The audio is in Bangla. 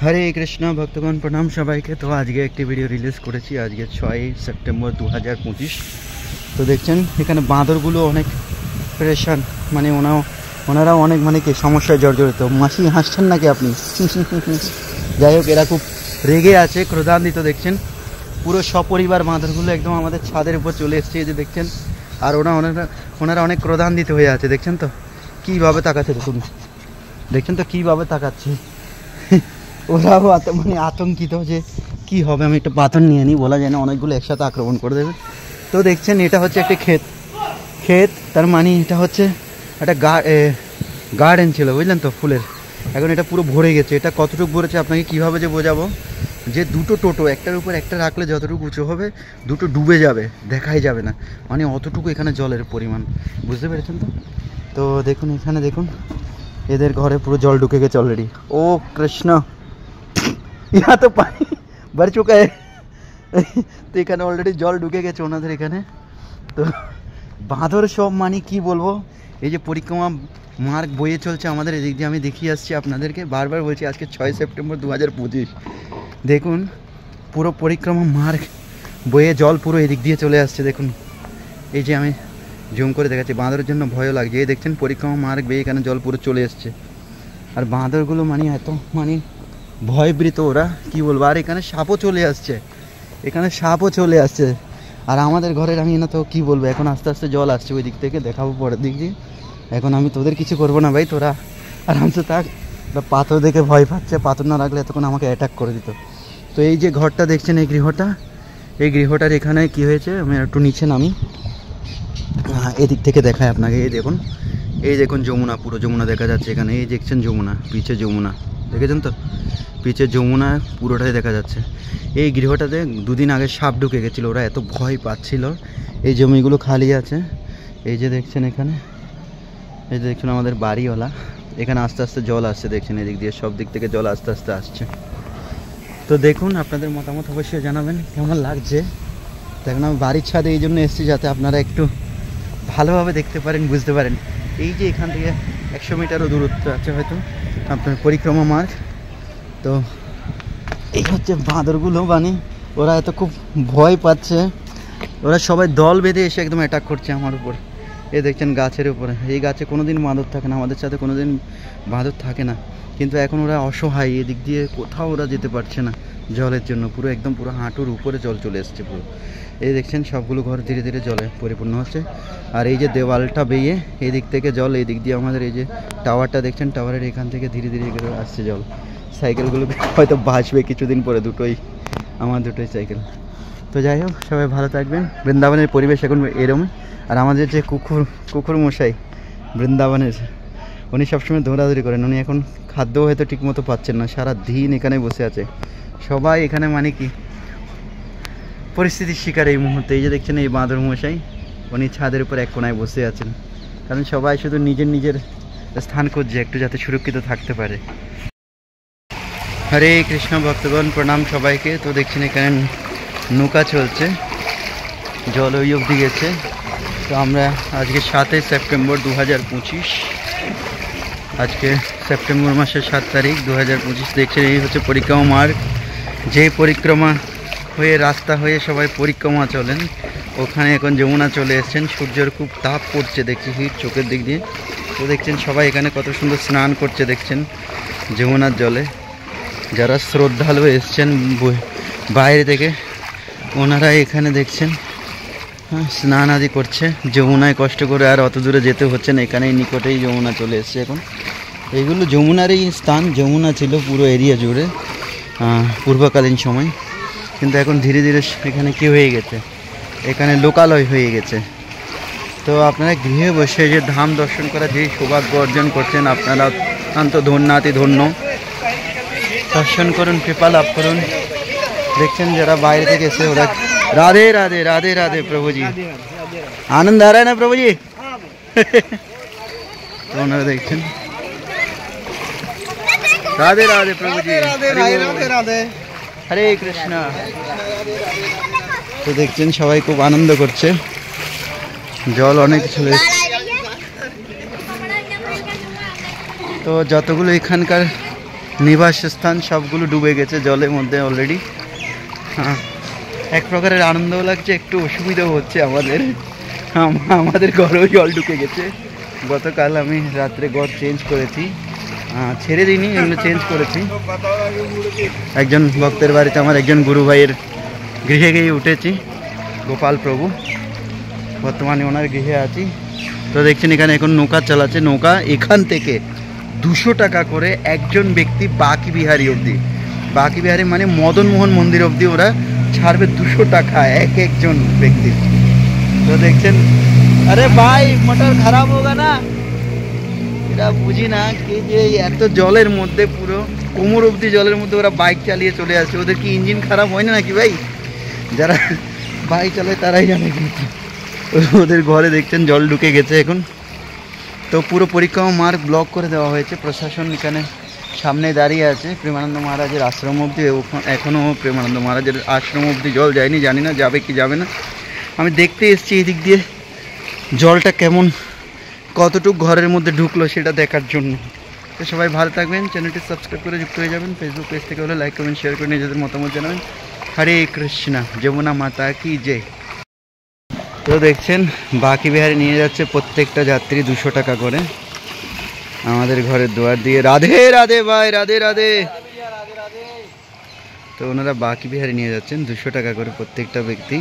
হরে কৃষ্ণ ভক্তগণ প্রণাম সবাইকে। তো আজকে একটি ভিডিও রিলিজ করেছি, আজকে 6 সেপ্টেম্বর 2025। তো দেখছেন এখানে বাঁদরগুলো অনেক পরেশান, মানে ওনারা অনেক মানে কি সমস্যায় জর্জরিত। মাসি হাসছেন নাকি আপনি? যাই হোক, এরা খুব রেগে আছে, ক্রোধান্বিত। দেখছেন পুরো সপরিবার বাঁদরগুলো একদম আমাদের ছাদের উপর চলে এসছে, এই যে দেখছেন। আর ওনারা অনেক ক্রোধান্বিত হয়ে আছে, দেখছেন তো কীভাবে তাকাচ্ছে, দেখছেন তো কীভাবে তাকাচ্ছে। ওরাও মানে আতঙ্কিত যে কি হবে। আমি একটা পাথর নিয়ে নিই, বলা যায় না অনেকগুলো একসাথে আক্রমণ করে দেবে। তো দেখছেন এটা হচ্ছে একটা ক্ষেত, তার মানে এটা হচ্ছে একটা গার্ডেন ছিল, বুঝলেন তো, ফুলের। এখন এটা পুরো ভরে গেছে। এটা কতটুকু ভরেছে আপনাকে কীভাবে যে বোঝাবো, যে দুটো টোটো একটার উপর একটা রাখলে যতটুকু উঁচু হবে, দুটো ডুবে যাবে, দেখাই যাবে না, মানে অতটুকু এখানে জলের পরিমাণ, বুঝতে পেরেছেন তো। তো দেখুন এখানে দেখুন, এদের ঘরে পুরো জল ঢুকে গেছে অলরেডি। ও কৃষ্ণ, यहाँ तो पानी भर चुका है। তো এখানে অলরেডি জল ঢুকে গেছে ওনাদের এখানে। তো বাঁদর সব মানে কি বলবো, এই যে পরিক্রমা মার্গ বয়ে চলছে আমাদের এদিক দিয়ে, আমি দেখিয়ে আসছি আপনাদেরকে, বারবার বলছি আজকে 6 সেপ্টেম্বর 2025। দেখুন পুরো পরিক্রমা মার্গ বয়ে জল পুরো এদিক দিয়ে চলে আসছে। দেখুন এই যে আমি জুম করে দেখাচ্ছি, বাঁদরের জন্য ভয়ও লাগছে। এই দেখছেন পরিক্রমা মার্গ বেয়ে এখানে জল পুরো চলে এসছে। আর বাঁদরগুলো মানে এত মানে ভয়বৃত, ওরা কি বলবো। আর এখানে সাপও চলে আসছে, আর আমাদের ঘরের আমি না তো কি বলবো, এখন আস্তে আস্তে জল আসছে ওই দিক থেকে, দেখাবো পরের দিক দিয়ে। এখন আমি তোদের কিছু করবো না ভাই, তোরা আরামসে থাক। পাথর দেখে ভয় পাচ্ছে, পাথর না রাখলে এতক্ষণ আমাকে অ্যাটাক করে দিত। তো এই যে ঘরটা দেখছেন, এই গৃহটার এখানে কি হয়েছে, আমি একটু নিচে নামি, এদিক থেকে দেখায় আপনাকে। এই দেখুন যমুনা, পুরো যমুনা দেখা যাচ্ছে এখানে। এই দেখছেন যমুনা, পিছে যমুনা, দেখেছেন তো পিছে যমুনা পুরোটাই দেখা যাচ্ছে। এই গৃহটাতে দুদিন আগে সাপ ঢুকে গেছিলো, ওরা এত ভয় পাচ্ছিল। এই জমিগুলো খালি আছে, এই যে দেখছেন এখানে, এই যে দেখছেন আমাদের বাড়িওয়ালা। এখানে আস্তে আস্তে জল আসছে, দেখছেন এদিক দিয়ে সব দিক থেকে জল আস্তে আস্তে আসছে। তো দেখুন আপনাদের মতামত অবশ্যই জানাবেন কেমন লাগছে। দেখুন আমি বাড়ির ছাদে এই জন্য এসেছি, যাতে আপনারা একটু ভালোভাবে দেখতে পারেন, বুঝতে পারেন। এই যে এখান থেকে 100 মিটারও দূরত্ব আছে হয়তো আপনার পরিক্রমা মার্গ। তো এই হচ্ছে বাঁদরগুলো, মানে ওরা এত খুব ভয় পাচ্ছে, ওরা সবাই দল বেঁধে এসে একদম অ্যাটাক করছে আমার উপর। এই দেখছেন গাছের উপরে, এই গাছে কোনোদিন বাঁদর থাকে না, আমাদের সাথে কোনোদিন বাঁদর থাকে না, কিন্তু এখন ওরা অসহায়, এদিক দিয়ে কোথাও ওরা যেতে পারছে না জলের জন্য। পুরো একদম পুরো হাঁটুর উপরে জল চলে এসছে পুরো। এই দেখছেন সবগুলো ঘর ধীরে ধীরে জলে পরিপূর্ণ হচ্ছে। আর এই যে দেওয়ালটা বেয়ে এই দিক থেকে জল, এই দিক দিয়ে আমাদের এই যে টাওয়ারটা দেখছেন, টাওয়ারের এখান থেকে ধীরে ধীরে করে আসছে জল। সাইকেলগুলো হয়তো ভাসবে কিছুদিন পরে, আমার দুটোই সাইকেল। তো যাই হোক, সবাই ভালো থাকবেন। বৃন্দাবনের পরিবেশ এখন এরমই। আর আমাদের যে কুকুর মশাই বৃন্দাবনের, উনি সবসময় দৌড়াদৌড়ি করেন। উনি এখন খাদ্যও হয়তো ঠিকমতো পাচ্ছেন না, সারা দিন এখানে বসে আছে। সবাই এখানে মানে কি পরিস্থিতির শিকার এই মুহূর্তে। এই যে দেখছেন এই বাঁদর মশাই, উনি ছাদের উপর এক কোনায় বসে আছেন, কারণ সবাই শুধু নিজের স্থান খুঁজছে একটু, যাতে সুরক্ষিত থাকতে পারে। হরে কৃষ্ণ ভক্তগণ প্রণাম সবাইকে। তো দেখছেন এখানে নৌকা চলছে, জল ওই অবধি গেছে। তো আমরা আজকে 7 সেপ্টেম্বর 2025, আজকে সেপ্টেম্বর মাসের 7 তারিখ 2025। দেখছেন এই হচ্ছে পরিক্রমা মার্গ, যে পরিক্রমা হয়ে রাস্তা হয়ে সবাই পরিক্রমা চলেন, ওখানে এখন যমুনা চলে এসছেন। সূর্যের খুব তাপ পড়ছে, দেখছি হিট চোখের দিক দিয়ে। তো দেখছেন সবাই এখানে কত সুন্দর স্নান করছে, দেখছেন যমুনার জলে। যারা শ্রদ্ধালু এসছেন বাইরে থেকে, ওনারা এখানে দেখছেন স্নান আদি করছে যমুনায়, কষ্ট করে আর অত দূরে যেতে হচ্ছে না, এখানেই নিকটেই যমুনা চলে এসছে এখন। এইগুলো যমুনারই স্থান, যমুনা ছিল পুরো এরিয়া জুড়ে পূর্বকালীন সময়, কিন্তু এখন ধীরে ধীরে এখানে কী হয়ে গেছে, এখানে লোকালয় হয়ে গেছে। তো আপনারা গৃহে বসে যে ধাম দর্শন করা যে সৌভাগ্য অর্জন করছেন, আপনারা অত্যন্ত ধন্যাতি ধন্য। দর্শন করুন, কৃপা লাভ করুন। দেখছেন যারা বাইরে থেকে এসে, ওরা রাধে রাধে রাধে রাধে প্রভুজি, आनंद आ रहा है ना प्रभु जी। तो ओनरा देखছেন राधे राधे प्रभु जी, राधे राधे हरे कृष्णा। तो দেখছেন সবাই খুব আনন্দ করছে, জল অনেক চলে। তো যতগুলো এখানকার নিবাস স্থান সবগুলো ডুবে গেছে জলের মধ্যে অলরেডি। হ্যাঁ, এক প্রকারের আনন্দও লাগছে, একটু অসুবিধাও হচ্ছে আমাদের। আমাদের ঘরেও জল ঢুকে গেছে। গতকাল আমি রাত্রে ঘর চেঞ্জ করেছি, ছেড়ে দিইনি, এগুলো চেঞ্জ করেছি। একজন ভক্তের বাড়িতে আমার একজন গুরু ভাইয়ের গৃহে গিয়ে উঠেছি, গোপাল প্রভু, বর্তমানে ওনার গৃহে আছি। তো দেখছেন এখানে এখন নৌকা চালাচ্ছে, নৌকা এখান থেকে 200 টাকা করে একজন ব্যক্তি বাকি বিহারি অবধি, বাকি বিহারি মানে মদন মোহন মন্দির অবধি ওরা ছাড়বে 200 টাকা একজন ব্যক্তি। তো দেখছেন, আরে ভাই মোটর খারাপ হোগা না, এটা বুঝি না কি যে এত জলের মধ্যে পুরো কোমর অবধি জলের মধ্যে ওরা বাইক চালিয়ে চলে আসছে। ওদের কি ইঞ্জিন খারাপ হয় না নাকি ভাই? যারা বাইক চালায় তারাই জানে কিন্তু। ওদের ঘরে দেখছেন জল ঢুকে গেছে এখন। তো পুরো পরিক্রমা মার্গ ব্লক করে দেওয়া হয়েছে, প্রশাসন এখানে সামনে দাঁড়িয়ে আছে। প্রেমানন্দ মহারাজের আশ্রম অবধি এখনও প্রেমানন্দ মহারাজের আশ্রম অবধি জল যায়নি, জানি না যাবে কি যাবে না। আমি দেখতে এসেছি এদিক দিয়ে জলটা কেমন, কতটুকু ঘরের মধ্যে ঢুকলো সেটা দেখার জন্য। তো সবাই ভালো থাকবেন, চ্যানেলটি সাবস্ক্রাইব করে যুক্ত হয়ে যাবেন। ফেসবুক পেজ থেকে হলে লাইক কমেন্ট শেয়ার করে নিজেদের মতামত জানাবেন। হরে কৃষ্ণা, যমুনা মাতা কি জয়। তো দেখছেন বাকি বিহারে নিয়ে যাচ্ছে প্রত্যেকটা যাত্রী 200 টাকা করে আমাদের ঘরের দুয়ার দিয়ে। রাধে রাধে ভাই, রাধে রাধে। তো ওনারা বাকি বিহারে নিয়ে যাচ্ছেন 200 টাকা করে প্রত্যেকটা ব্যক্তি।